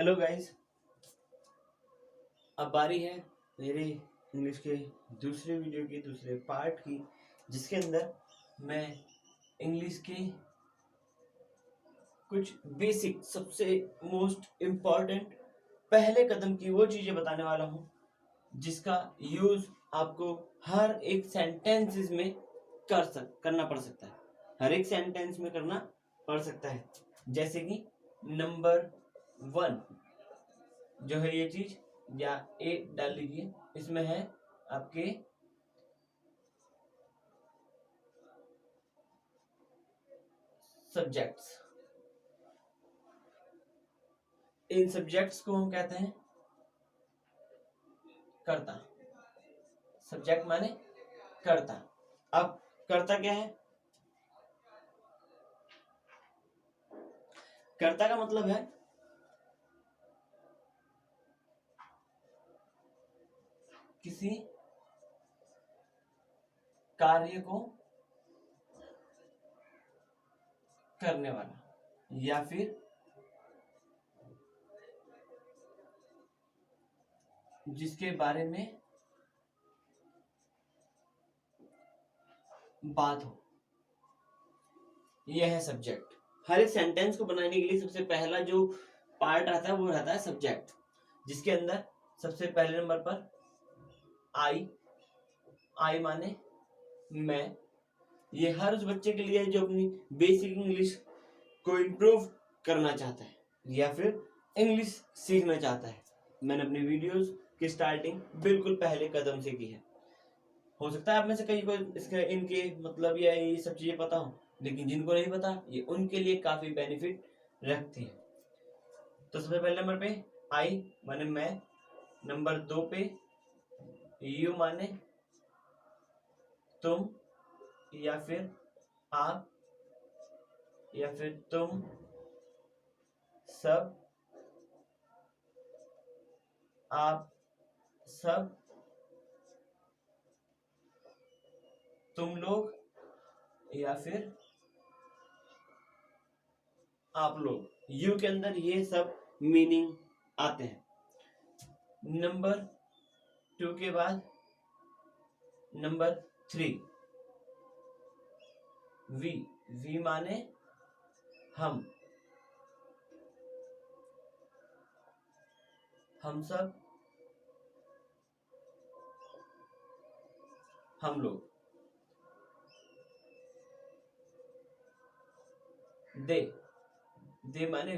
Hello guys, अब बारी है मेरे इंग्लिश के दूसरे वीडियो की दूसरे पार्ट की, जिसके अंदर मैं इंग्लिश के कुछ बेसिक सबसे मोस्ट इम्पॉर्टेंट पहले कदम की वो चीज़ें बताने वाला हूँ जिसका यूज़ आपको हर एक सेंटेंसेस में करना पड़ सकता है। हर एक सेंटेंस में करना पड़ सकता है। जैसे कि नंबर 1 जो है ये चीज, या ए डाल लीजिए, इसमें है आपके सब्जेक्ट्स। इन सब्जेक्ट्स को हम कहते हैं कर्ता। सब्जेक्ट माने कर्ता। अब कर्ता क्या है? कर्ता का मतलब है किसी कार्य को करने वाला, या फिर जिसके बारे में बात हो, यह है सब्जेक्ट। हर एक सेंटेंस को बनाने के लिए सबसे पहला जो पार्ट आता है वो रहता है सब्जेक्ट, जिसके अंदर सबसे पहले नंबर पर आई माने मैं। ये हर उस बच्चे के लिए जो अपनी बेसिक इंग्लिश को इम्प्रूव करना चाहता है या फिर इंग्लिश सीखना चाहता है। मैंने अपनी वीडियोस की स्टार्टिंग बिल्कुल पहले कदम से की है। हो सकता है आप में से कहीं को इसके इनके मतलब या ये सब चीजें पता हो, लेकिन जिनको नहीं पता ये उनके लिए काफी बेनिफिट रखती है। तो सबसे पहले नंबर पे आई माने मैं, नंबर 2 पे यू माने तुम या फिर आप या फिर तुम सब, आप सब, तुम लोग या फिर आप लोग। यू के अंदर ये सब मीनिंग आते हैं। नंबर 2 के बाद नंबर 3 वी माने हम सब, हम लोग। दे माने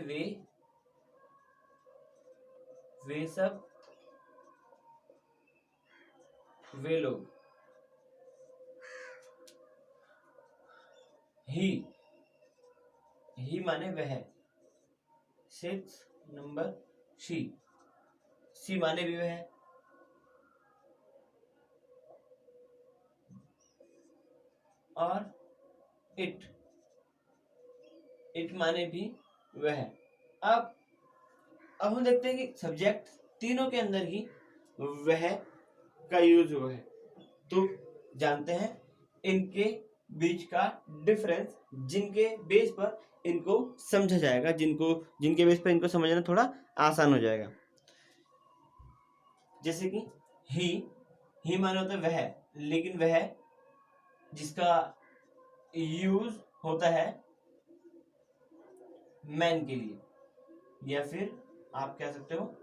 वे सब, वे लोग। ही माने वह। 6 नंबर सी माने भी वह। और इट माने भी वह। अब हम देखते हैं कि सब्जेक्ट तीनों के अंदर ही वह का यूज हुआ है, तो जानते हैं इनके बीच का डिफरेंस, जिनके बेस पर इनको समझा जाएगा, जिनके बेस पर इनको समझना थोड़ा आसान हो जाएगा। जैसे कि ही माने होता है वह, लेकिन वह जिसका यूज होता है मैन के लिए, या फिर आप कह सकते हो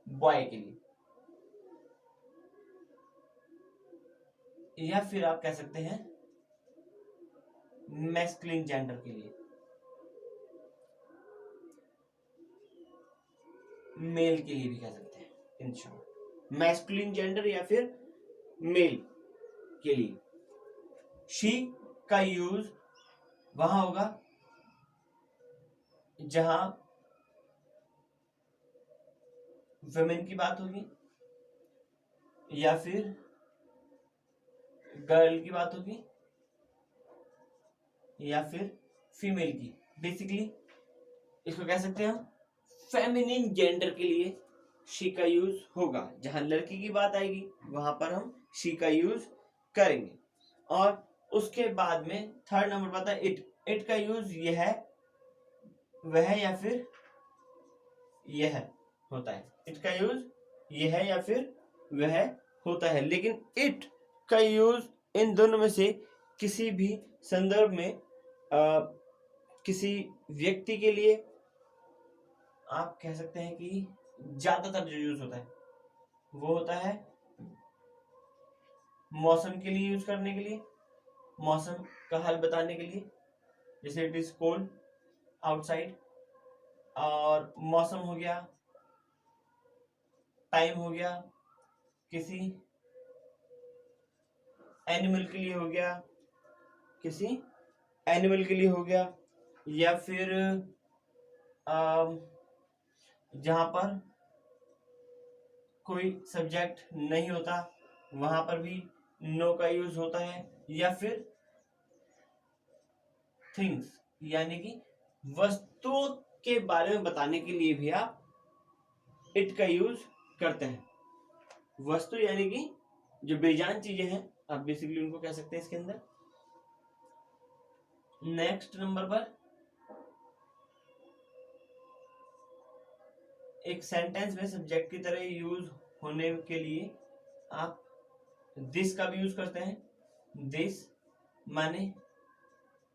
बॉय के लिए, या फिर आप कह सकते हैं मैस्कुलिन जेंडर के लिए, मेल के लिए भी कह सकते हैं। इन शॉर्ट मैस्कुलिन जेंडर या फिर मेल के लिए। शी का यूज वहां होगा जहां वुमेन की बात होगी, या फिर गर्ल की बात होगी, या फिर फीमेल की। बेसिकली इसको कह सकते हैं हम फेमिनिन जेंडर के लिए शी का यूज होगा। जहां लड़की की बात आएगी वहां पर हम शी का यूज करेंगे। और उसके बाद में थर्ड नंबर पर आता है इट का यूज यह है, वह, या फिर यह। होता है। इट का यूज ये है या फिर वह होता है, लेकिन इट का यूज इन दोनों में से किसी भी संदर्भ में किसी व्यक्ति के लिए आप कह सकते हैं कि ज्यादातर जो यूज होता है वो होता है मौसम के लिए यूज करने के लिए, मौसम का हाल बताने के लिए, जैसे इट इज कोल्ड आउटसाइड, और मौसम हो गया, टाइम हो गया, किसी एनिमल के लिए हो गया, किसी एनिमल के लिए हो गया, या फिर जहां पर कोई सब्जेक्ट नहीं होता वहां पर भी नो का यूज होता है, या फिर थिंग्स यानी कि वस्तुओं के बारे में बताने के लिए भी आप इट का यूज करते हैं। वस्तु यानी कि जो बेजान चीजें हैं आप बेसिकली उनको कह सकते हैं इसके अंदर। नेक्स्ट नंबर पर एक सेंटेंस में सब्जेक्ट की तरह यूज होने के लिए आप दिस का भी यूज करते हैं। दिस माने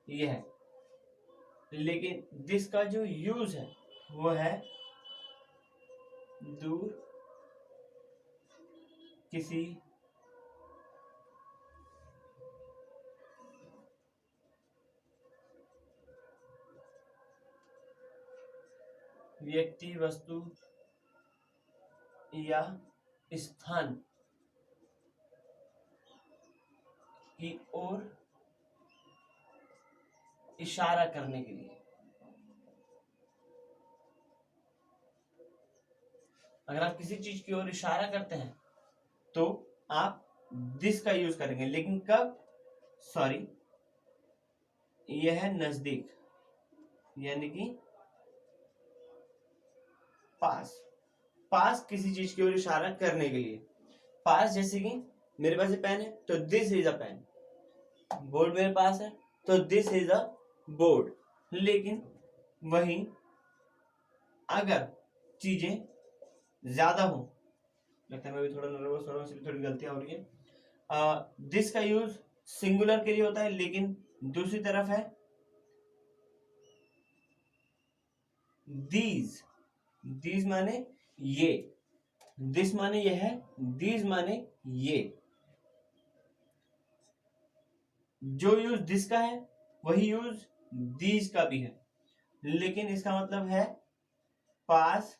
यह, लेकिन दिस का जो यूज है वो है दूर किसी व्यक्ति, वस्तु या स्थान की ओर इशारा करने के लिए। अगर आप किसी चीज की ओर इशारा करते हैं तो आप दिस का यूज करेंगे, लेकिन कब? सॉरी, यह है नजदीक यानी कि पास। पास किसी चीज की ओर इशारा करने के लिए। पास जैसे कि मेरे पास पेन है तो this is a pen, board मेरे पास है तो दिस इज अ बोर्ड। लेकिन वहीं अगर चीजें ज्यादा हो, लगता है मैं भी थोड़ा नर्वस हो रहा हूँ इसलिए थोड़ी गलतियां हो रही है। दिस का यूज सिंगुलर के लिए होता है, लेकिन दूसरी तरफ है दीज। दीज माने ये, दिस माने यह है, दीज माने ये। जो यूज दिस का है वही यूज दीज का भी है, लेकिन इसका मतलब है पास,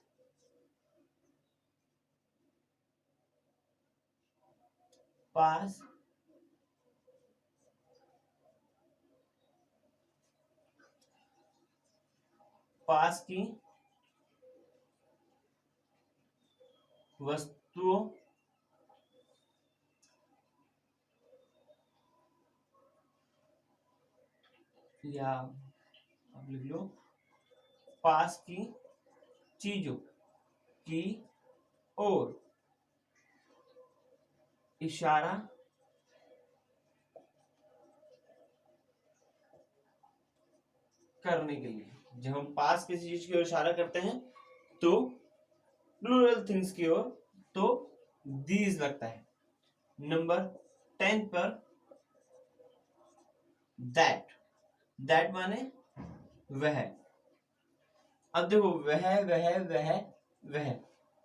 पास, पास की वस्तुओं या आप लिख लो पास की चीजों की ओर इशारा करने के लिए। जब हम पास किसी चीज की ओर इशारा करते हैं तो प्लूरल थिंग्स की ओर तो दीज लगता है। नंबर 10 पर दैट। दैट माने वह। अब देखो वह वह वह वह,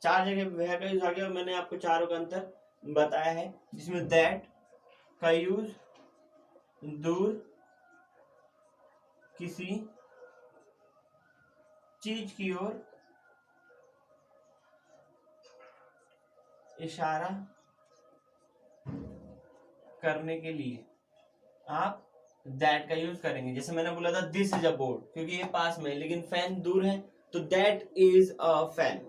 चार जगह वह का यूज आ गया और मैंने आपको चारों का अंतर बताया है, जिसमें दैट का यूज दूर किसी चीज की ओर इशारा करने के लिए आप दैट का यूज करेंगे। जैसे मैंने बोला था दिस इज अ बोर्ड, क्योंकि ये पास में है, लेकिन फैन दूर है तो that is a fan.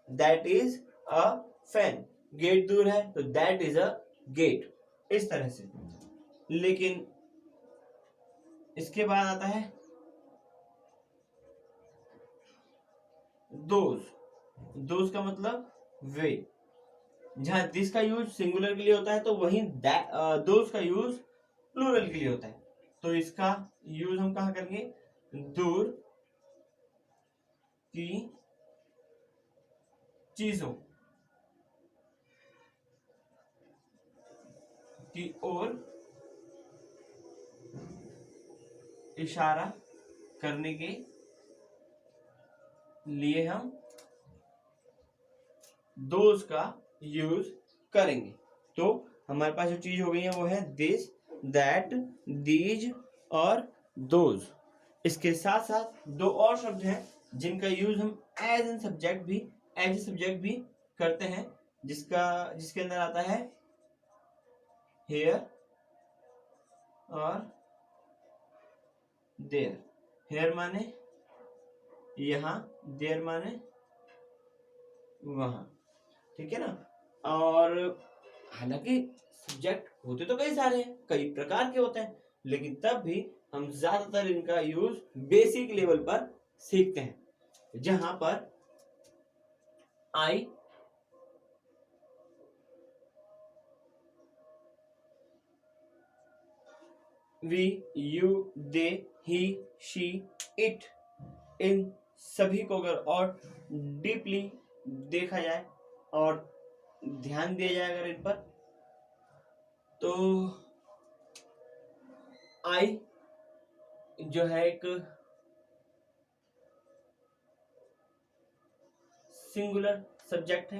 That is a fan. Gate दूर है तो दैट इज अ गेट, इस तरह से। लेकिन इसके बाद आता है दोज। दोज का मतलब वे। जहां दिस का यूज सिंगुलर के लिए होता है तो वहीं दोज का यूज प्लूरल के लिए होता है। तो इसका यूज हम कहा करेंगे? दूर की चीजों की ओर इशारा करने के लिए हम दोज का यूज करेंगे। तो हमारे पास जो चीज हो गई है वो है दिस, दैट, दीज और दोज। इसके साथ साथ दो और शब्द हैं जिनका यूज हम एज ए सब्जेक्ट भी करते हैं, जिसके अंदर आता है हेयर और देयर। हेयर माने यहाँ, देयर माने वहां, ठीक है ना। और हालांकि सब्जेक्ट होते तो कई सारे हैं, कई प्रकार के होते हैं, लेकिन तब भी हम ज्यादातर इनका यूज बेसिक लेवल पर सीखते हैं, जहां पर I, we, you, they, he, she, it, इन सभी को अगर और डीपली देखा जाए और ध्यान दिया जाए अगर इन पर, तो आई जो है एक सिंगुलर सब्जेक्ट है,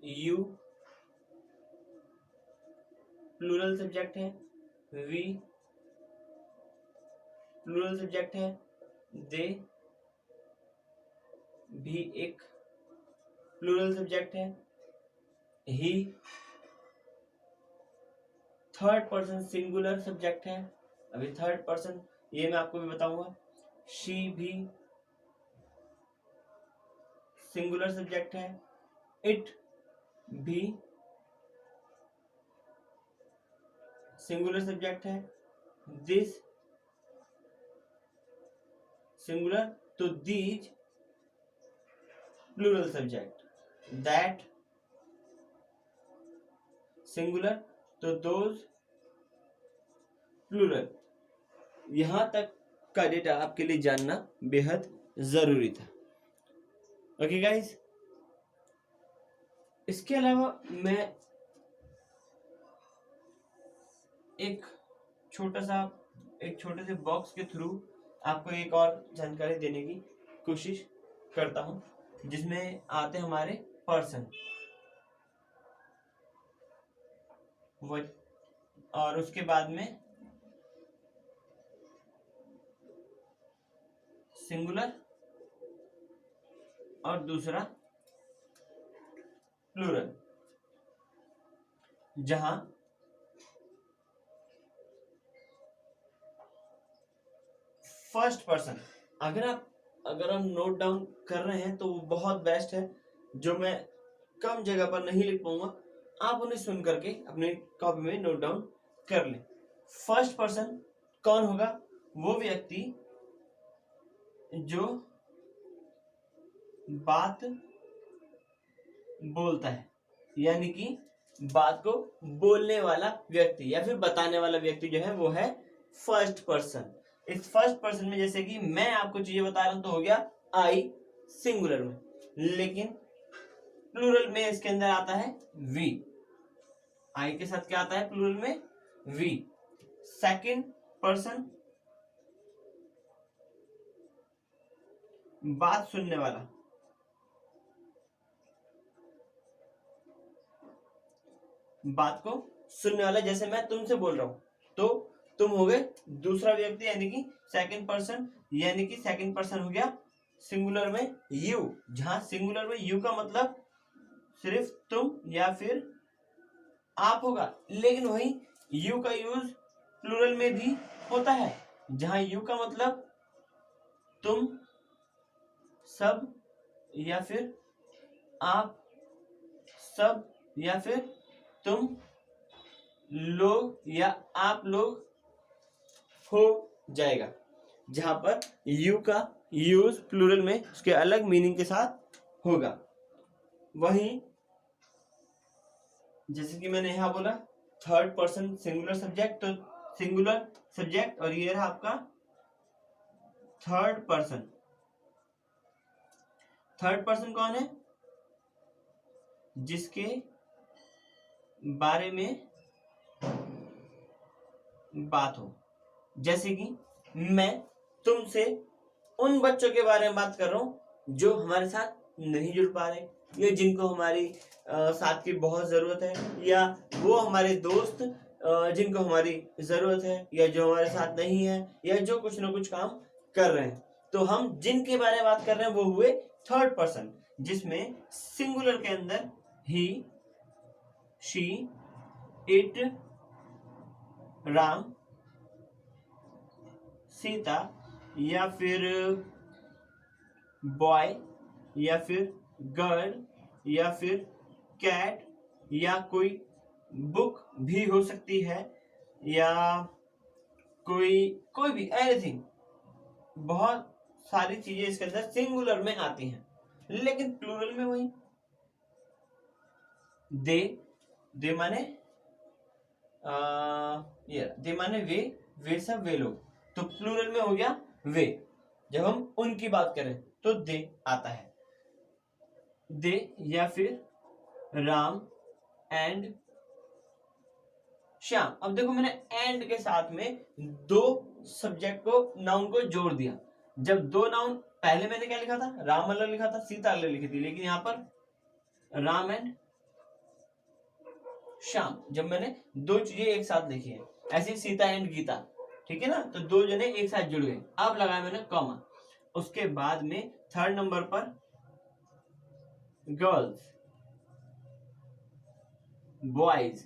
यू प्लूरल सब्जेक्ट है, वी प्लूरल सब्जेक्ट है, दे भी एक प्लूरल सब्जेक्ट है, ही थर्ड पर्सन सिंगुलर सब्जेक्ट है। अभी थर्ड पर्सन ये मैं आपको भी बताऊंगा। शी भी सिंगुलर सब्जेक्ट है, इट भी सिंगुलर सब्जेक्ट है, दिस सिंगुलर तो these plural subject, that singular तो दोज प्लूरल। यहां तक का डेटा आपके लिए जानना बेहद जरूरी था। ओके गाइस, इसके अलावा मैं एक छोटे से बॉक्स के थ्रू आपको एक और जानकारी देने की कोशिश करता हूं, जिसमें आते हमारे पर्सन, और उसके बाद में सिंगुलर और दूसरा प्लूरल। जहां फर्स्ट पर्सन अगर हम नोट डाउन कर रहे हैं तो वो बहुत बेस्ट है, जो मैं कम जगह पर नहीं लिख पाऊंगा, आप उन्हें सुन करके अपने कॉपी में नोट डाउन कर लें। फर्स्ट पर्सन कौन होगा? वो व्यक्ति जो बात बोलता है, यानी कि बात को बोलने वाला व्यक्ति या फिर बताने वाला व्यक्ति जो है वो है फर्स्ट पर्सन। इस फर्स्ट पर्सन में जैसे कि मैं आपको चीजें बता रहा हूं तो हो गया आई सिंगुलर में, लेकिन प्लूरल में इसके अंदर आता है वी। आई के साथ क्या आता है प्लूरल में? वी। सेकंड पर्सन बात सुनने वाला, बात को सुनने वाला, जैसे मैं तुमसे बोल रहा हूं तो तुम हो गए दूसरा व्यक्ति यानी कि सेकंड पर्सन, यानी कि सेकंड पर्सन हो गया सिंगुलर में यू। जहां सिंगुलर में यू का मतलब सिर्फ तुम या फिर आप होगा, लेकिन वही यू का यूज प्लूरल में भी होता है, जहां यू का मतलब तुम सब या फिर आप सब या फिर तुम लोग या आप लोग हो जाएगा, जहां पर यू का यूज प्लूरल में उसके अलग मीनिंग के साथ होगा। वहीं जैसे कि मैंने यहां बोला थर्ड पर्सन सिंगुलर सब्जेक्ट, तो सिंगुलर सब्जेक्ट और ये रहा आपका थर्ड पर्सन। थर्ड पर्सन कौन है? जिसके बारे में बात हो। जैसे कि मैं तुमसे उन बच्चों के बारे में बात कर रहा हूं जो हमारे साथ नहीं जुड़ पा रहे, या जिनको हमारी साथ की बहुत जरूरत है, या वो हमारे दोस्त जिनको हमारी जरूरत है, या जो हमारे साथ नहीं है, या जो कुछ ना कुछ काम कर रहे हैं। तो हम जिनके बारे में बात कर रहे हैं वो हुए थर्ड पर्सन, जिसमें सिंगुलर के अंदर ही, शी, इट, राम, सीता, या फिर बॉय, या फिर गर्ल, या फिर कैट, या कोई बुक भी हो सकती है, या कोई भी एनीथिंग। बहुत सारी चीजें इसके अंदर सिंगुलर में आती हैं, लेकिन प्लूरल में वही दे माने दे माने वे सब वे लोग। तो प्लूरल में हो गया वे। जब हम उनकी बात करें तो दे आता है, दे, या फिर राम एंड श्याम। अब देखो मैंने एंड के साथ में दो सब्जेक्ट को, नाउन को जोड़ दिया। जब दो नाउन, पहले मैंने क्या लिखा था? राम अलग लिखा था, सीता अलग लिखी थी, लेकिन यहां पर राम एंड श्याम, जब मैंने दो चीजें एक साथ लिखी है। ऐसे सीता एंड गीता, ठीक है ना, तो दो जने एक साथ जुड़ गए। अब लगाया मैंने कॉमा। उसके बाद में थर्ड नंबर पर गर्ल्स, बॉयज,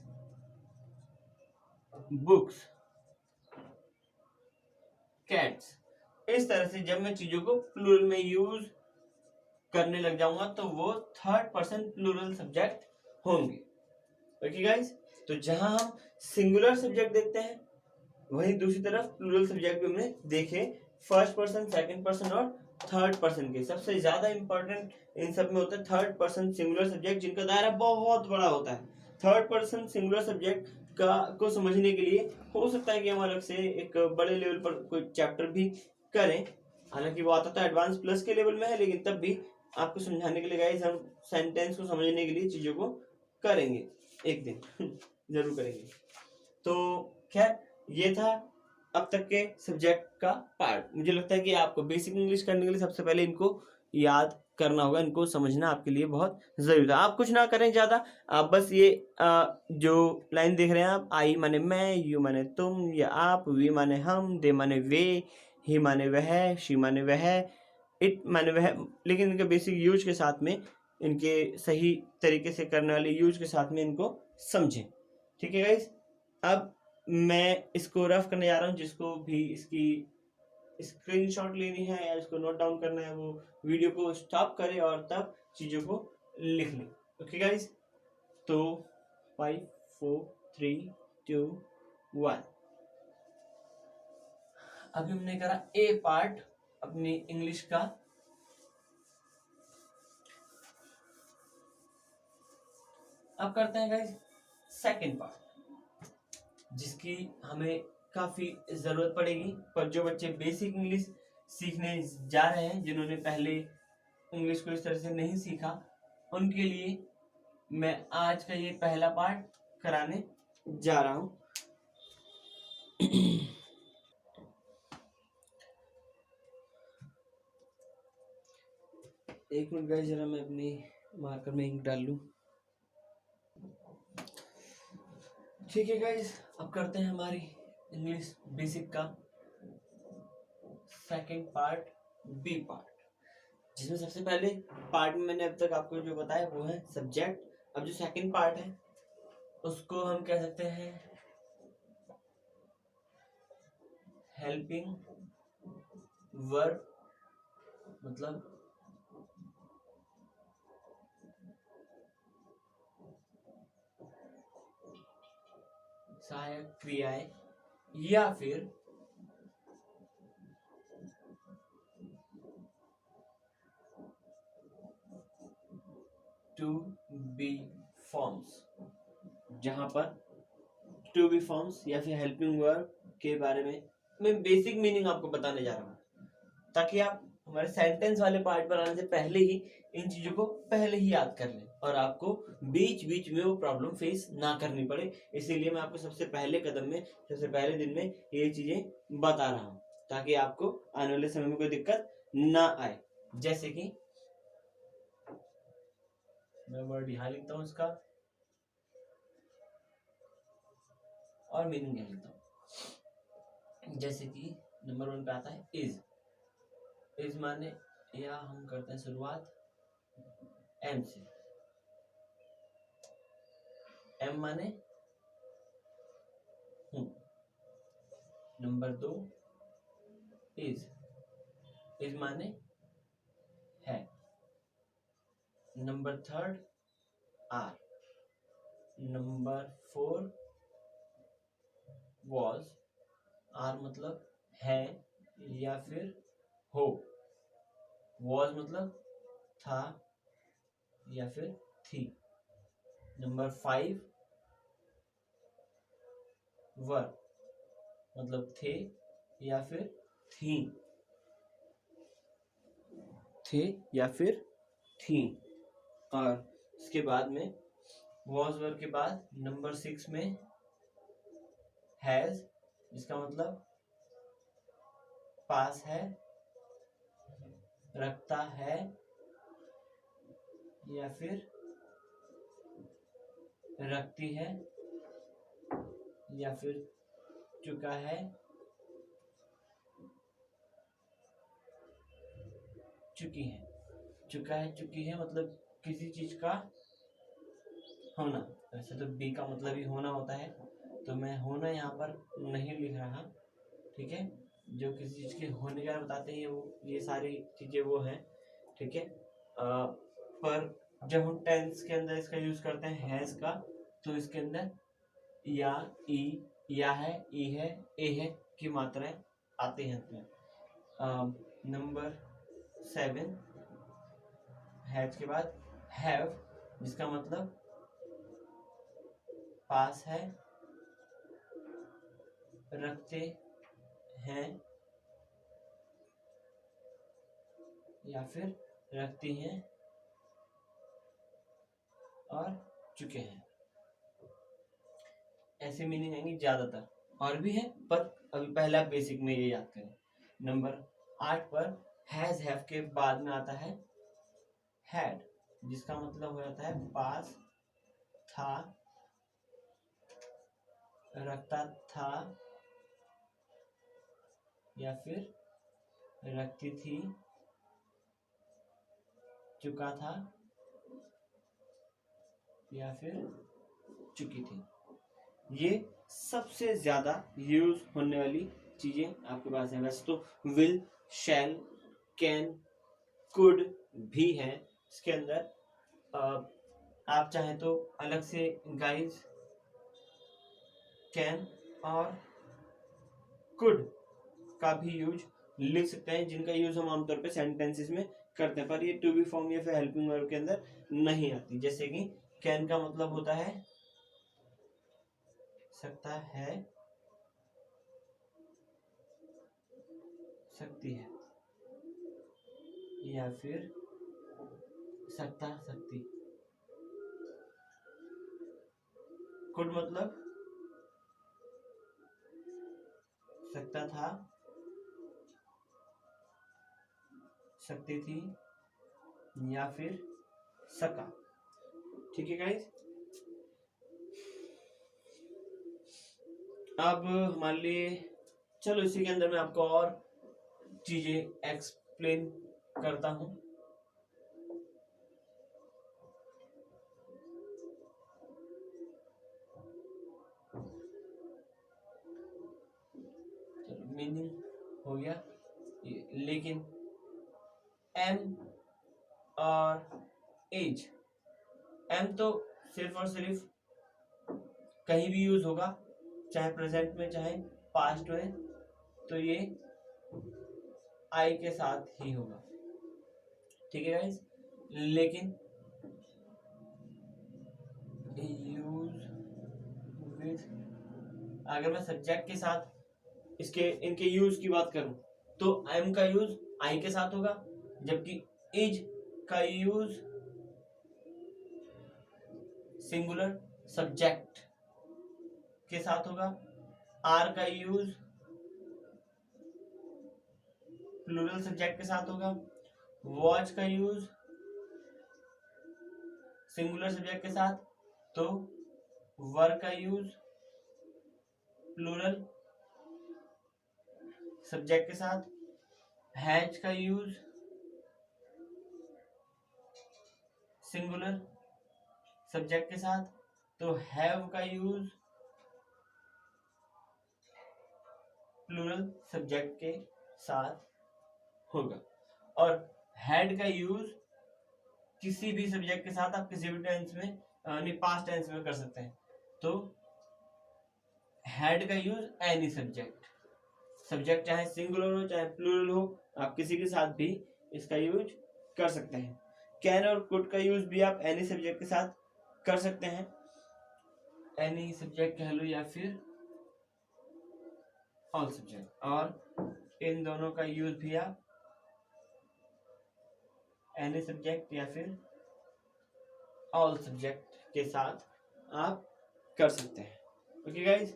बुक्स, कैट्स। इस तरह से जब मैं चीजों को प्लूरल में यूज करने लग जाऊंगा तो वो थर्ड पर्सन प्लूरल सब्जेक्ट होंगे। ओके गाइस, तो जहां हम सिंगुलर सब्जेक्ट देखते हैं, वहीं दूसरी तरफ प्लूरल सब्जेक्ट भी हमने देखे, फर्स्ट पर्सन, सेकंड पर्सन और थर्ड पर्सन के। सबसे ज्यादा इंपॉर्टेंट इन सब में होता है थर्ड पर्सन सिंगुलर सब्जेक्ट, जिनका दायरा बहुत बड़ा होता है। थर्ड पर्सन सिंगुलर सब्जेक्ट को समझने के लिए हो सकता है कि हम अलग से एक बड़े लेवल पर कोई चैप्टर भी करें। हालांकि वो आता तो एडवांस प्लस के लेवल में है, लेकिन तब भी आपको समझाने के लिए गाइस हम सेंटेंस को समझने के लिए चीजों को करेंगे एक दिन जरूर करेंगे। तो खैर, ये था अब तक के सब्जेक्ट का पार्ट। मुझे लगता है कि आपको बेसिक इंग्लिश करने के लिए सबसे पहले इनको याद करना होगा, इनको समझना आपके लिए बहुत जरूरी है। आप कुछ ना करें ज्यादा, आप बस ये जो लाइन देख रहे हैं आप, आई माने मैं, यू माने तुम या आप, वी माने हम, दे माने वे, ही माने वह, शी माने वह, इट माने वह। लेकिन इनके बेसिक यूज के साथ में, इनके सही तरीके से करने वाले यूज के साथ में इनको समझें। ठीक है गाइस, अब मैं इसको रफ करने जा रहा हूँ। जिसको भी इसकी स्क्रीनशॉट लेनी है या इसको नोट डाउन करना है, वो वीडियो को स्टॉप करे और तब चीजों को लिख ले। ओके गाइस, तो 5 4 3 2 1। अभी हमने करा ए पार्ट अपनी इंग्लिश का। अब करते हैं गाइस सेकंड पार्ट, जिसकी हमें काफी जरूरत पड़ेगी। पर जो बच्चे बेसिक इंग्लिश सीखने जा रहे हैं, जिन्होंने पहले इंग्लिश को इस तरह से नहीं सीखा, उनके लिए मैं आज का ये पहला पार्ट कराने जा रहा हूं। एक मिनट गाइस, जरा मैं अपनी मार्कर में इंक डाल लूं। ठीक है गाइस, अब करते हैं हमारी इंग्लिश बेसिक का सेकंड पार्ट, बी पार्ट, जिसमें सबसे पहले पार्ट में मैंने अब तक आपको जो बताया वो है सब्जेक्ट। अब जो सेकंड पार्ट है उसको हम कह सकते हैं हेल्पिंग वर्ब, मतलब सहायक क्रियाएं, या फिर टू बी फॉर्म्स, जहां पर टू बी फॉर्म्स या फिर हेल्पिंग वर्ब के बारे में मैं बेसिक मीनिंग आपको बताने जा रहा हूं, ताकि आप हमारे सेंटेंस वाले पार्ट पर आने से पहले ही इन चीजों को पहले ही याद कर लें और आपको बीच बीच में वो प्रॉब्लम फेस ना करनी पड़े। इसीलिए मैं आपको सबसे पहले कदम में, सबसे पहले दिन में ये चीजें बता रहा हूँ, ताकि आपको आने वाले समय में कोई दिक्कत ना आए। जैसे कि मैं वर्ड यहाँ लिखता हूँ इसका और मीनिंग यहाँ लिखता हूँ। जैसे कि नंबर 1 पे आता है इज माने, या हम करते हैं शुरुआत एम से। एम माने हूँ। नंबर 2 इज माने है। Number 3 are. Number 4 was. Are मतलब है या फिर हो। वॉज मतलब था या फिर थी। नंबर 5 वर मतलब थे या फिर थी। थे या फिर थी। और इसके बाद में वॉज वर के बाद नंबर 6 में हैज, जिसका मतलब पास है, रखता है या फिर रखती है या फिर चुका है, चुकी है। चुका है, चुकी है मतलब किसी चीज का होना। वैसे तो बी का मतलब ही होना होता है, तो मैं होना यहाँ पर नहीं लिख रहा, ठीक है। जो किसी चीज के होने का बताते हैं वो ये सारी चीजें वो हैं, ठीक है। पर जब हम टेंस के अंदर इसका यूज करते हैं हैज का, तो इसके अंदर या, ई, या है, ई है, ए है की मात्राएं आती हैं इसमें। नंबर 7 हैज के बाद हैव, जिसका मतलब पास है, रखते हैं या फिर रखती हैं और चुके हैं। ऐसे मीनिंग आएंगे ज्यादातर, और भी है पर अभी पहला बेसिक में ये याद करें। नंबर 8 पर हैज हैव के बाद में आता है हैड, जिसका मतलब हो जाता है पास था, रखता था या फिर रखती थी, चुका था या फिर चुकी थी। ये सबसे ज्यादा यूज होने वाली चीजें आपके पास है। वैसे तो विल, शैल, कैन, कुड भी है इसके अंदर। आप चाहें तो अलग से गाइज, कैन और कुड का भी यूज लिख सकते हैं, जिनका यूज हम आमतौर पे सेंटेंसेस में करते हैं, पर ये टू बी फॉर्म या फिर हेल्पिंग वर्ब के अंदर नहीं आती। जैसे कि कैन का मतलब होता है सकता है, सकती है या फिर सकता, सकती। कुड मतलब सकता था, सकती थी या फिर सका। ठीक है गाइस, अब हमारे लिए चलो इसी के अंदर मैं आपको और चीजें एक्सप्लेन करता हूं। मीनिंग हो गया, लेकिन एम और एज, एम तो सिर्फ और सिर्फ कहीं भी यूज होगा, चाहे प्रेजेंट में चाहे पास्ट में, तो ये आई के साथ ही होगा। ठीक है गाइस, लेकिन यूज विद, अगर मैं सब्जेक्ट के साथ इसके इनके यूज की बात करूं तो एम का यूज आई के साथ होगा, जबकि इज का यूज सिंगुलर सब्जेक्ट के साथ होगा, आर का यूज प्लूरल सब्जेक्ट के साथ होगा, वॉच का यूज सिंगुलर सब्जेक्ट के साथ, तो वर का यूज प्लूरल सब्जेक्ट के साथ, हैज का यूज सिंगुलर सब्जेक्ट के साथ, तो हैव का यूज प्लूरल सब्जेक्ट के साथ होगा। और हैड का यूज किसी भी सब्जेक्ट के साथ आप किसी भी टेंस में यानी पास्ट टेंस में कर सकते हैं। तो हैड का यूज एनी सब्जेक्ट चाहे सिंगुलर हो चाहे प्लूरल हो, आप किसी के साथ भी इसका यूज कर सकते हैं। कैन और कुड का यूज भी आप एनी सब्जेक्ट के साथ कर सकते हैं, एनी सब्जेक्ट कह लो या फिर ऑल सब्जेक्ट, और इन दोनों का यूज भी आप एनी सब्जेक्ट या फिर ऑल सब्जेक्ट के साथ आप कर सकते हैं। ओके गाइस,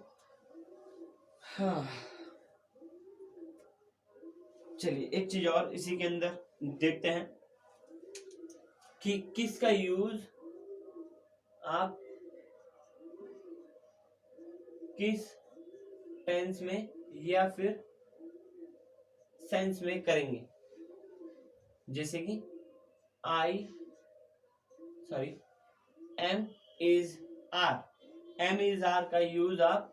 हाँ चलिए एक चीज और इसी के अंदर देखते हैं कि किसका यूज आप किस टेंस में या फिर सेंस में करेंगे। जैसे कि एम इज आर का यूज आप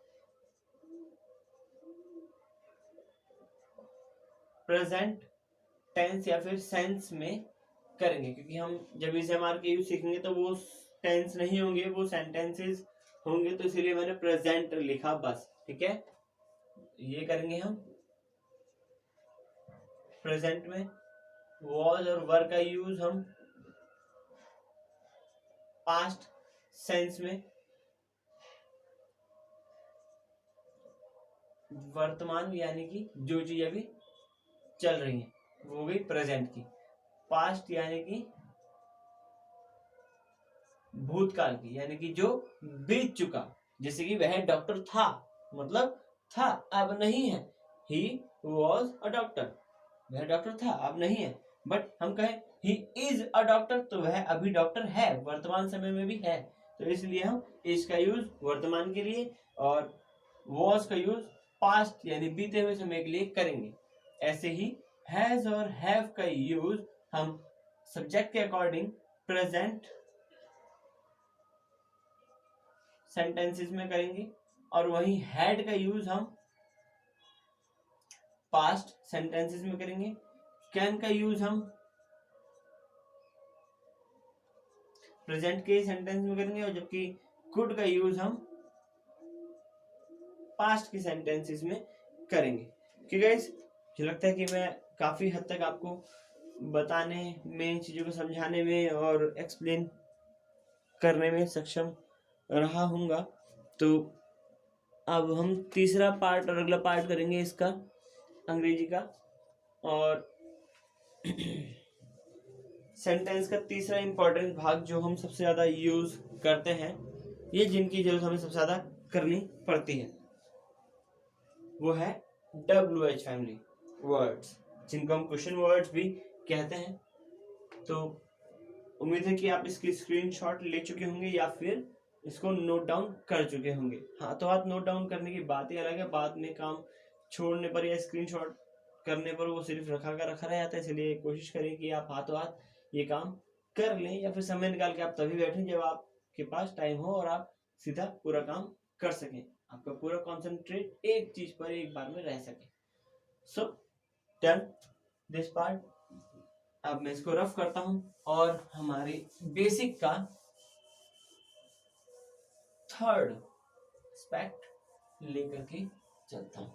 प्रेजेंट टेंस या फिर सेंस में करेंगे, क्योंकि हम जब इस एम आर के यूज सीखेंगे तो वो टेंस नहीं होंगे, वो सेंटेंसेस होंगे, तो इसीलिए मैंने प्रेजेंट लिखा बस। ठीक है, ये करेंगे हम प्रेजेंट में। वॉज और वर का यूज हम पास्ट सेंस में, वर्तमान यानी कि जो चीज अभी चल रही है वो भी प्रेजेंट की, पास्ट यानी कि भूतकाल की यानी कि जो बीत चुका। जैसे कि वह डॉक्टर था, मतलब था, अब नहीं है। ही वॉज अ डॉक्टर, वह डॉक्टर था अब नहीं है। बट हम कहें ही इज अ डॉक्टर, तो वह अभी डॉक्टर है, वर्तमान समय में भी है, तो इसलिए हम इज का यूज वर्तमान के लिए और वॉज का यूज पास्ट यानी बीते हुए समय के लिए करेंगे। ऐसे ही हैज और हैव का यूज हम सब्जेक्ट के अकॉर्डिंग प्रेजेंट सेंटेंसेस में करेंगे, और वही हैड का यूज हम पास्ट सेंटेंसेस में करेंगे। कैन का यूज हम प्रेजेंट के सेंटेंस में करेंगे, और जबकि कुड का यूज हम पास्ट के सेंटेंसेस में करेंगे। ठीक है गाइस, मुझे लगता है कि मैं काफी हद तक आपको बताने में, इन चीजों को समझाने में और एक्सप्लेन करने में सक्षम रहा हूँगा। तो अब हम तीसरा पार्ट और अगला पार्ट करेंगे इसका अंग्रेजी का, और सेंटेंस का तीसरा इंपॉर्टेंट भाग जो हम सबसे ज्यादा यूज करते हैं, ये जिनकी जरूरत हमें सबसे ज्यादा करनी पड़ती है, वो है WH फैमिली वर्ड्स, जिनको हम क्वेश्चन वर्ड्स भी कहते हैं। तो उम्मीद है कि आप इसकी स्क्रीनशॉट ले चुके होंगे या फिर इसको नोट डाउन कर चुके होंगे। हाथों हाथ नोट डाउन करने की बात ही अलग है, बाद में काम छोड़ने पर या स्क्रीनशॉट करने पर वो सिर्फ रखा रह जाता है। इसलिए कोशिश करें कि आप हाथों हाथ ये काम कर लें, या फिर समय निकाल के आप तभी बैठें जब आपके पास टाइम हो और आप सीधा पूरा काम कर सकें, आपका पूरा कॉन्सेंट्रेट एक चीज पर एक बार में रह सके। So done this part. अब मैं इसको रफ करता हूं और हमारे बेसिक का थर्ड एस्पेक्ट लेकर के चलता हूं।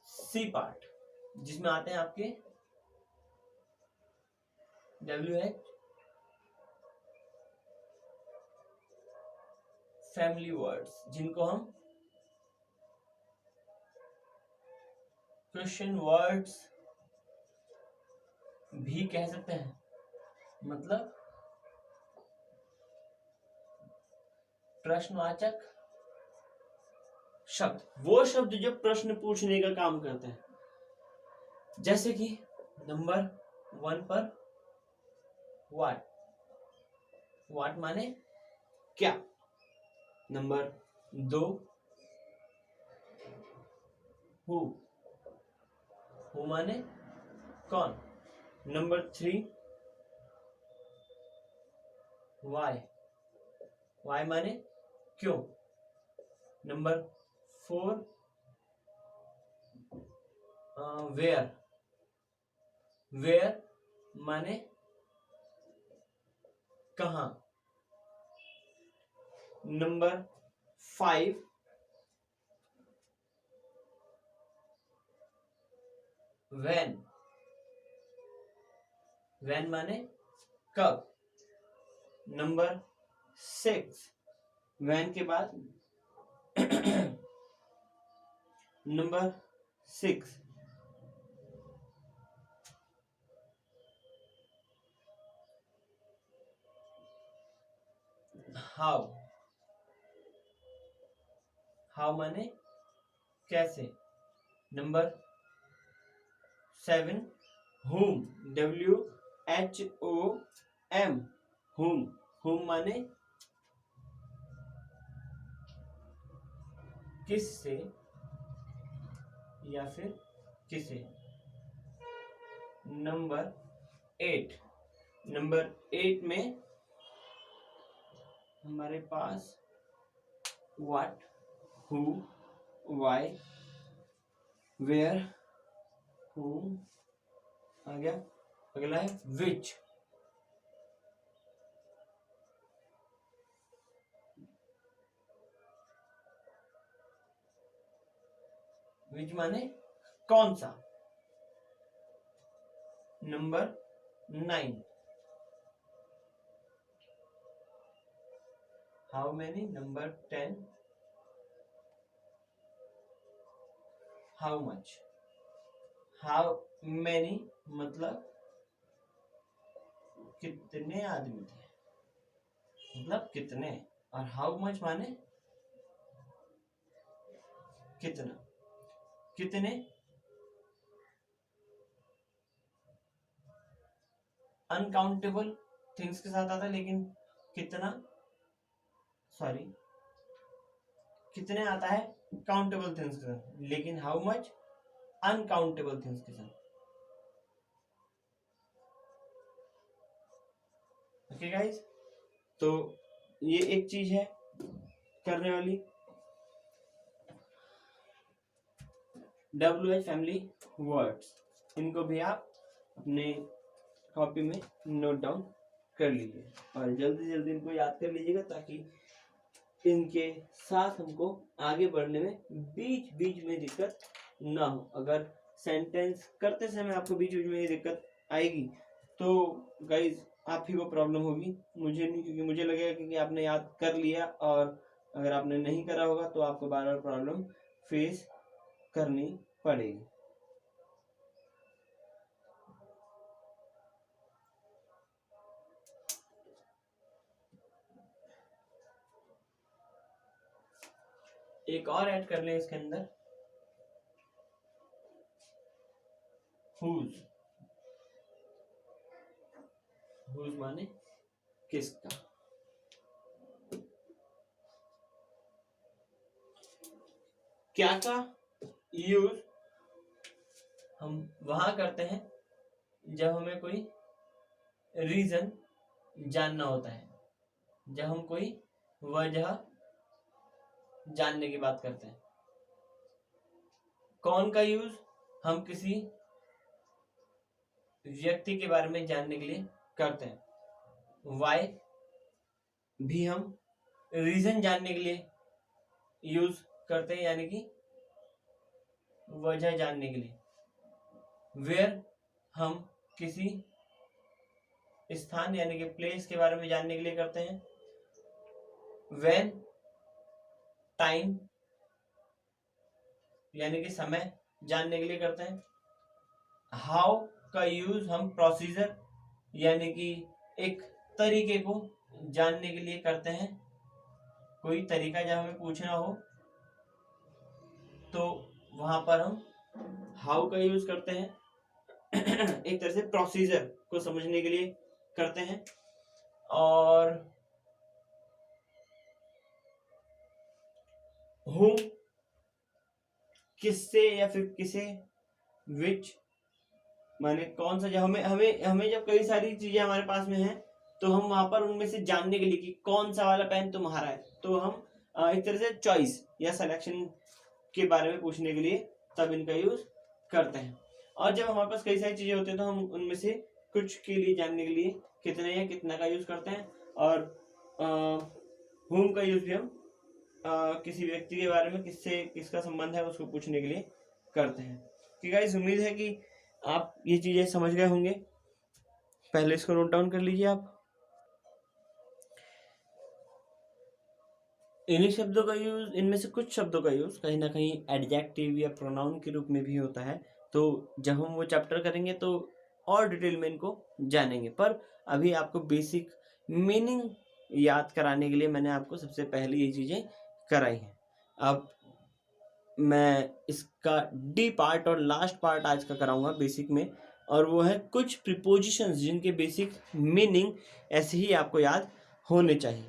सी पार्ट, जिसमें आते हैं आपके WH फैमिली वर्ड्स, जिनको हम क्वेश्चन वर्ड्स भी कह सकते हैं, मतलब प्रश्नवाचक शब्द, वो शब्द जो प्रश्न पूछने का काम करते हैं। जैसे कि नंबर 1 पर व्हाट, व्हाट माने क्या। नंबर 2 हु, हु माने कौन। नंबर 3 वाई, वाई माने क्यों। नंबर 4 वेयर, वेयर माने कहाँ। नंबर 5 व्हेन, व्हेन माने कब। नंबर 6 व्हेन के बाद नंबर 6 हाउ, हाउ माने कैसे। Number 7 whom, WHOM, whom, whom माने किससे या फिर किसे। नंबर 8, नंबर 8 में हमारे पास what, who, why, where, whom आ गया। अगला है which, which माने कौन सा। Number 9 how many. Number 10 how much, how many मतलब कितने आदमी थे, मतलब कितने। और हाउ मच माने कितना, कितने अनकाउंटेबल थिंग्स के साथ आता है, लेकिन कितना, सॉरी कितने आता है काउंटेबल थिंग्स के साथ, लेकिन हाउ मच अनकाउंटेबल थिंग्स के साथ। ओके गाइस, तो ये एक चीज है करने वाली। WH फैमिली वर्ड्स, इनको भी आप अपने कॉपी में नोट डाउन कर लीजिए और जल्दी जल्दी इनको याद कर लीजिएगा, ताकि इनके साथ हमको आगे बढ़ने में बीच बीच में दिक्कत ना हो। अगर सेंटेंस करते समय आपको बीच बीच में दिक्कत आएगी तो गाइज आप ही को प्रॉब्लम होगी, मुझे नहीं, क्योंकि मुझे लगेगा कि आपने याद कर लिया, और अगर आपने नहीं करा होगा तो आपको बार बार प्रॉब्लम फेस करनी पड़ेगी। एक और ऐड कर ले इसके अंदर, whose, whose माने किसका। क्या का यूज हम वहां करते हैं जब हमें कोई रीजन जानना होता है, जब हम कोई वजह जानने की बात करते हैं। कौन का यूज हम किसी व्यक्ति के बारे में जानने के लिए करते हैं। वाई भी हम रीजन जानने के लिए यूज करते हैं, यानी कि वजह जानने के लिए। वेयर हम किसी स्थान यानी कि प्लेस के बारे में जानने के लिए करते हैं। व्हेन टाइम यानी कि समय जानने के लिए करते हैं। हाउ का यूज हम प्रोसीजर यानी कि एक तरीके को जानने के लिए करते हैं। कोई तरीका जब हमें पूछना हो तो वहां पर हम हाउ का यूज करते हैं। एक तरह से प्रोसीजर को समझने के लिए करते हैं। और whom किससे या फिर किसे, which माने कौन सा। जब हमें हमें हमें जब कई सारी चीजें हमारे पास में है तो हम वहां पर उनमें से जानने के लिए कि कौन सा वाला पेन तुम्हारा है, तो हम एक तरह से चॉइस या सिलेक्शन के बारे में पूछने के लिए तब इनका यूज करते हैं। और जब हमारे पास कई सारी चीजें होती हैं तो हम उनमें से कुछ के लिए जानने के लिए कितने या कितना का यूज करते हैं। और whom का यूज भी हम किसी व्यक्ति के बारे में किससे किसका संबंध है उसको पूछने के लिए करते हैं। ठीक है गाइस, उम्मीद है कि आप ये चीजें समझ गए होंगे। पहले इसको नोट डाउन कर लीजिए आप। इन्हीं शब्दों का यूज, इनमें से कुछ शब्दों का यूज कहीं ना कहीं एडजेक्टिव या प्रोनाउन के रूप में भी होता है। तो जब हम वो चैप्टर करेंगे तो और डिटेल में इनको जानेंगे, पर अभी आपको बेसिक मीनिंग याद कराने के लिए मैंने आपको सबसे पहले ये चीजें कराई हैं। अब मैं इसका डी पार्ट और लास्ट पार्ट आज का कराऊंगा बेसिक में, और वो है कुछ प्रीपोजिशंस जिनके बेसिक मीनिंग ऐसे ही आपको याद होने चाहिए,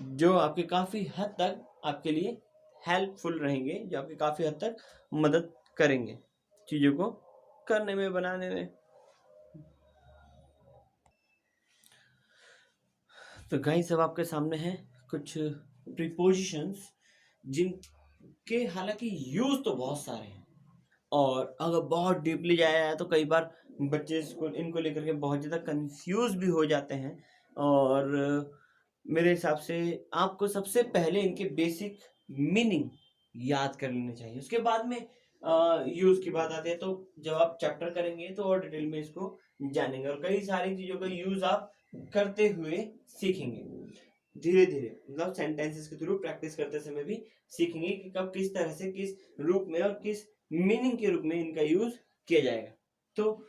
जो आपके काफ़ी हद तक आपके लिए हेल्पफुल रहेंगे, जो आपकी काफ़ी हद तक मदद करेंगे चीज़ों को करने में, बनाने में। तो गाइस अब आपके सामने हैं कुछ प्रीपोजिशंस जिनके हालांकि यूज तो बहुत सारे हैं, और अगर बहुत डीपली जाया जाए तो कई बार बच्चे इनको लेकर के बहुत ज़्यादा कंफ्यूज भी हो जाते हैं। और मेरे हिसाब से आपको सबसे पहले इनके बेसिक मीनिंग याद कर लेने चाहिए, उसके बाद में यूज की बात आती है। तो जब आप चैप्टर करेंगे तो और डिटेल में इसको जानेंगे, और कई सारी चीज़ों का यूज आप करते हुए सीखेंगे धीरे धीरे, मतलब सेंटेंसेस के थ्रू प्रैक्टिस करते समय भी सीखेंगे कि कब किस तरह से किस रूप में और किस मीनिंग के रूप में इनका यूज किया जाएगा। तो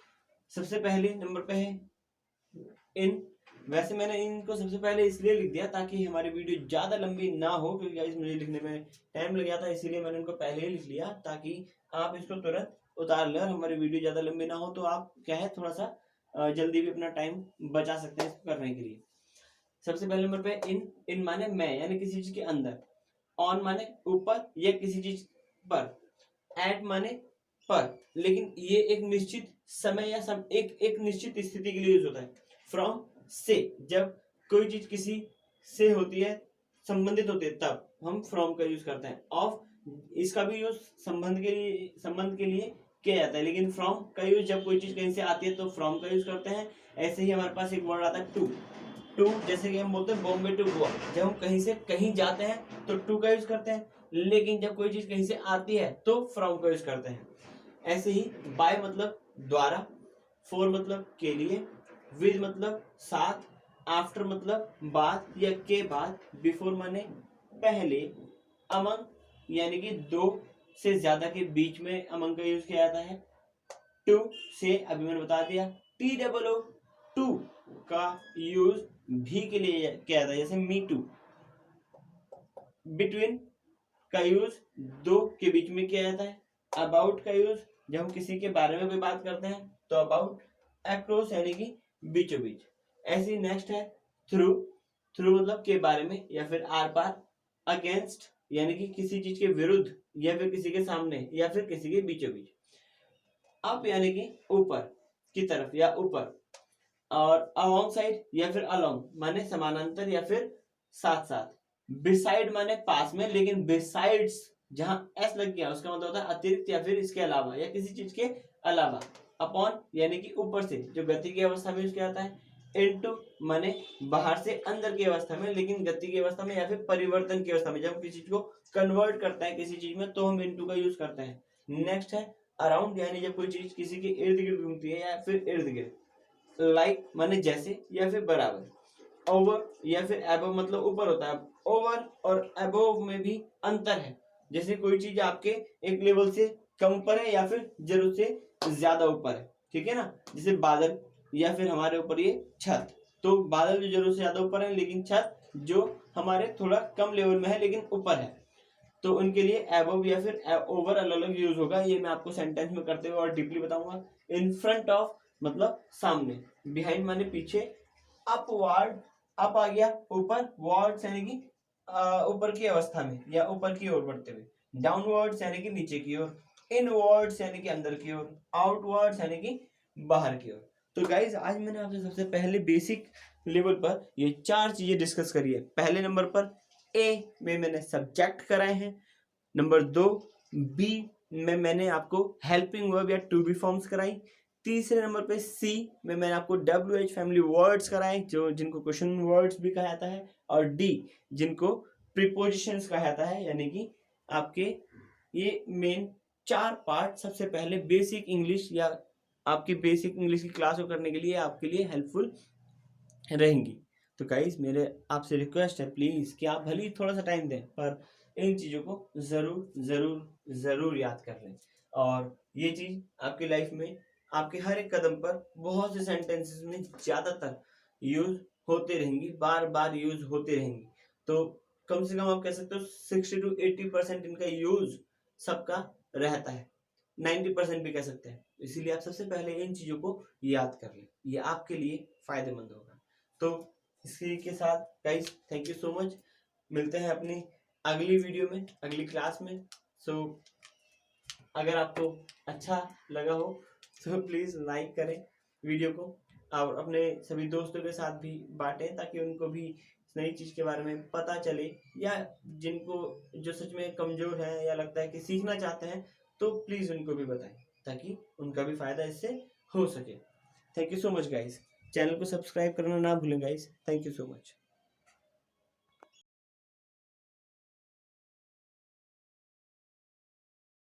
सबसे पहले नंबर पे है इन। वैसे मैंने इनको सबसे पहले इसलिए लिख दिया ताकि हमारी वीडियो ज्यादा लंबी ना हो, क्योंकि गाइस मुझे लिखने में टाइम लग गया था, इसीलिए मैंने इनको पहले ही लिख लिया ताकि आप इसको तुरंत उतार लें और हमारी वीडियो ज्यादा लंबी ना हो, तो आप क्या है थोड़ा सा जल्दी भी अपना टाइम बचा सकते हैं इसको करने के लिए। सबसे पहले नंबर पे इन माने मैं, यानी किसी चीज के अंदर। ऑन माने ऊपर या किसी चीज पर। एट माने पर, लेकिन ये एक निश्चित समय या एक निश्चित स्थिति के लिए यूज होता है। फ्रॉम से, जब कोई चीज किसी से होती है, संबंधित होती है, तब हम फ्रॉम का यूज करते हैं। ऑफ, इसका भी यूज संबंध के लिए किया जाता है, लेकिन फ्रॉम का यूज जब कोई चीज कहीं से आती है तो फ्रॉम का यूज करते हैं। ऐसे ही हमारे पास एक वर्ड आता है टू, जैसे कि हम बोलते हैं बॉम्बे टू गोवा, जब हम कहीं से कहीं जाते हैं तो टू का यूज करते हैं, लेकिन जब कोई चीज कहीं से आती है तो फ्रॉम का यूज करते हैं। ऐसे ही बाय मतलब द्वारा, फॉर मतलब के लिए, विद मतलब साथ, आफ्टर मतलब बाद या के बाद, बिफोर माने पहले, अमंग यानी कि दो से ज्यादा के बीच में अमंग का यूज किया जाता है। टू से अभी मैंने बता दिया। TOO टू का यूज भी के लिए किया जाता है, जैसे मी टू। बिटवीन का यूज दो के बीच में किया जाता है। अबाउट का यूज जब हम किसी के बारे में कोई बात करते हैं तो अबाउट। अक्रॉस यानी कि बीचों बीच। ऐसी नेक्स्ट है थ्रू, थ्रू मतलब के बारे में या फिर आर पार। अगेंस्ट यानी कि किसी चीज के विरुद्ध या फिर किसी के सामने या फिर किसी के बीचों बीच। अप यानी कि ऊपर की तरफ या ऊपर। और अलोंग साइड या फिर अलोंग माने समानांतर या फिर साथ साथ। बिसाइड माने पास में, लेकिन बिसाइड्स जहां एस लग गया उसका मतलब होता है अतिरिक्त या फिर इसके अलावा या किसी चीज के अलावा। अपॉन यानी कि ऊपर से, जो गति की अवस्था में यूज किया जाता है। इनटू माने बाहर से अंदर की अवस्था में, लेकिन गति की अवस्था में या फिर परिवर्तन की अवस्था में, जब हम किसी चीज को कन्वर्ट करते हैं किसी चीज में तो हम इनटू का यूज करते हैं। नेक्स्ट है अराउंड, यानी जब कोई चीज किसी के इर्द गिर्द घूमती है या फिर इर्द गिर्द। लाइक माने जैसे या फिर बराबर। ओवर या फिर एबव मतलब ऊपर होता है। ओवर और एबव में भी अंतर है, जैसे कोई चीज आपके एक लेवल से कम ऊपर है या फिर जरूरत से ज्यादा ऊपर है, ठीक है ना। जैसे बादल या फिर हमारे ऊपर ये छत, तो बादल जो जरूरत से ज्यादा ऊपर है लेकिन छत जो हमारे थोड़ा कम लेवल में है लेकिन ऊपर है, तो उनके लिए अबव या फिर ओवर अलग अलग यूज होगा। ये मैं आपको सेंटेंस में करते हुए और डीपली बताऊंगा। इन फ्रंट ऑफ मतलब सामने, बिहाइंड माने पीछे, अपवर्ड अप आ गया ऊपर, वर्ड्स यानी कि ऊपर की अवस्था में या ऊपर की ओर बढ़ते हुए, डाउनवर्ड्स यानी कि नीचे की ओर, इनवर्ड्स यानी कि अंदर की ओर, आउटवर्ड्स यानी कि बाहर की ओर। तो गाइज आज मैंने आपसे सबसे पहले बेसिक लेवल पर ये 4 चीजें डिस्कस करी है। पहले नंबर पर ए में मैंने सब्जेक्ट कराए हैं, नंबर 2 बी में मैंने आपको हेल्पिंग वर्ब या टू बी फॉर्म्स कराई, तीसरे नंबर पे सी में मैंने आपको WH फैमिली वर्ड्स कराए जो जिनको क्वेश्चन वर्ड्स भी कहा जाता है, और डी जिनको प्रीपोजिशंस कहा जाता है, यानी कि आपके ये मेन 4 पार्ट सबसे पहले बेसिक इंग्लिश या आपकी बेसिक इंग्लिश की क्लास को करने के लिए आपके लिए हेल्पफुल रहेंगी। तो गाइस मेरे आपसे रिक्वेस्ट है प्लीज कि आप भले ही थोड़ा सा टाइम दें पर इन चीजों को जरूर जरूर जरूर याद कर लें, और ये चीज आपकी लाइफ में आपके हर एक कदम पर बहुत से सेंटेंसेस में ज्यादातर यूज होते रहेंगी, बार बार यूज होते रहेंगी। तो कम से कम आप कह सकते हो 60 to 80% इनका यूज सबका रहता है, 90% भी कह सकते हैं। इसीलिए आप सबसे पहले इन चीजों को याद कर लें, ये आपके लिए फायदेमंद होगा। तो इसी के साथ guys thank you so much, मिलते हैं अपनी अगली वीडियो में, अगली क्लास में। सो अगर आपको अच्छा लगा हो तो प्लीज लाइक करें वीडियो को और अपने सभी दोस्तों के साथ भी बांटें ताकि उनको भी नई चीज के बारे में पता चले, या जिनको जो सच में कमजोर है या लगता है कि सीखना चाहते हैं तो प्लीज उनको भी बताएं ताकि उनका भी फायदा इससे हो सके। Thank you so much guys, channel को सब्सक्राइब करना ना भूलें guys. Thank you so much.